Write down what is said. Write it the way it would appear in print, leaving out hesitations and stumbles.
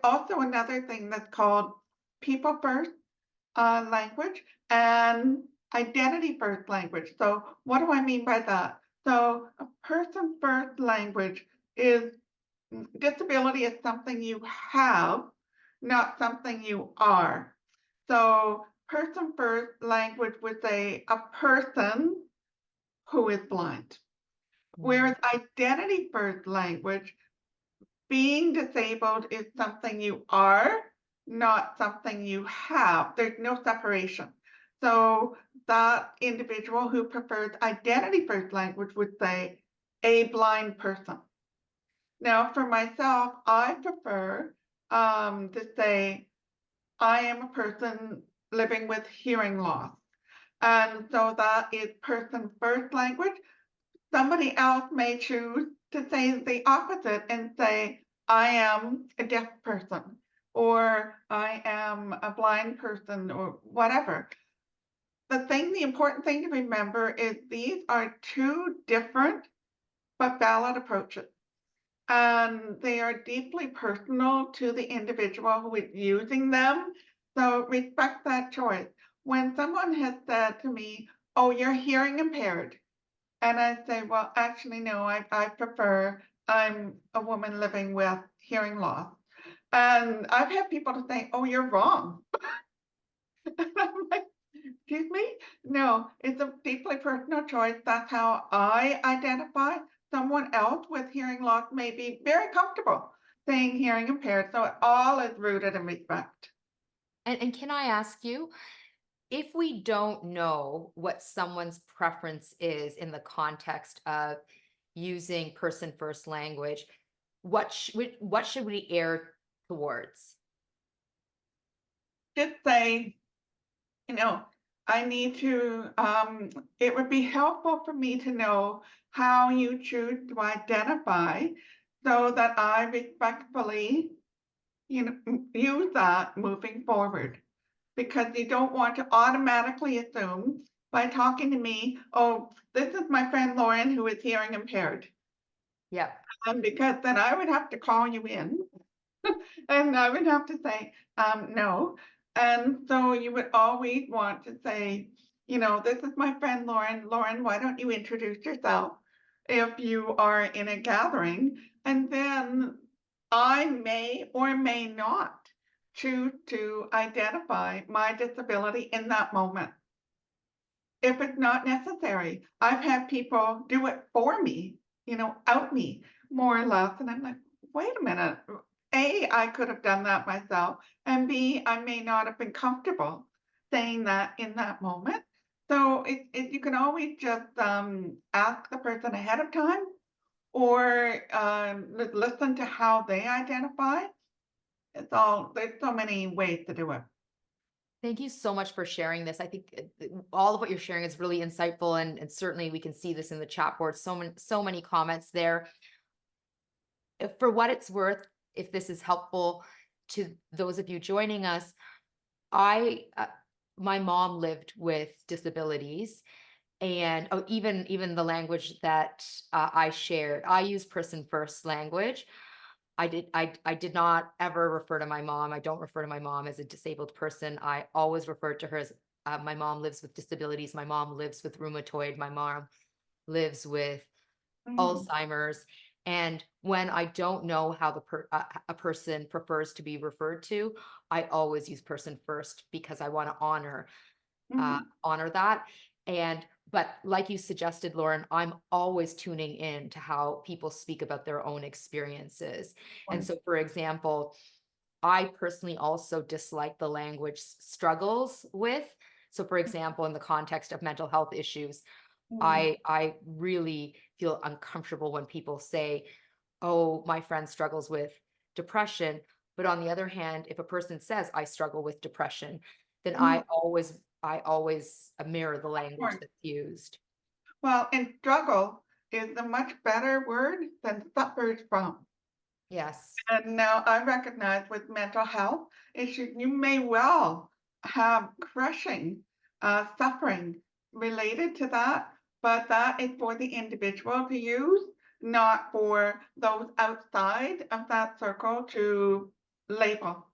also another thing that's called people first language and identity first language. So what do I mean by that? So a person first language is disability is something you have, not something you are. So person first language would say a person who is blind. Mm. Whereas identity first language, being disabled is something you are, not something you have. There's no separation. So that individual who prefers identity first language would say a blind person. Now, for myself, I prefer to say I am a person living with hearing loss. And so that is person first language. Somebody else may choose to say the opposite and say, I am a deaf person, or I am a blind person, or whatever. The important thing to remember is these are two different but valid approaches. And they are deeply personal to the individual who is using them. So respect that choice. When someone has said to me, oh, you're hearing impaired, and I say, well, actually, no, I prefer, I'm a woman living with hearing loss. And I've had people to say, oh, you're wrong. And I'm like, excuse me? No, it's a deeply personal choice. That's how I identify. Someone else with hearing loss may be very comfortable saying hearing impaired. So it all is rooted in respect. And can I ask you, if we don't know what someone's preference is in the context of using person first language, what should we err towards? Just say, you know, I need to, it would be helpful for me to know how you choose to identify so that I respectfully, use that moving forward. Because you don't want to automatically assume by talking to me, oh, this is my friend Lauren who is hearing impaired. Yep. Because then I would have to call you in and I would have to say, no. And so you would always want to say, this is my friend Lauren. Lauren, why don't you introduce yourself if you are in a gathering? And then I may or may not choose to identify my disability in that moment. If it's not necessary, I've had people do it for me, out me more or less. And I'm like, wait a minute. A, I could have done that myself. And B, I may not have been comfortable saying that in that moment. So you can always just ask the person ahead of time or listen to how they identify. There's so many ways to do it. Thank you so much for sharing this. I think all of what you're sharing is really insightful, and certainly we can see this in the chat board. So many comments there. For what it's worth, if this is helpful to those of you joining us, I my mom lived with disabilities, and even the language that I shared, I use person first language. I did not ever refer to my mom. I don't refer to my mom as a disabled person. I always referred to her as my mom lives with disabilities. My mom lives with rheumatoid. My mom lives with Mm, Alzheimer's. And when I don't know how a person prefers to be referred to, I always use person first because I want to mhm. honor that. And but like you suggested, Lauren, I'm always tuning in to how people speak about their own experiences. And so, for example, I personally also dislike the language struggles with. So, for example, in the context of mental health issues, Mm, I really feel uncomfortable when people say, "Oh, my friend struggles with depression." But on the other hand, if a person says, "I struggle with depression," then mm, I always mirror the of language course. that's used. Well, and struggle is a much better word than suffers from. Yes. And now I recognize with mental health issues, you may well have crushing suffering related to that, but that is for the individual to use, not for those outside of that circle to label.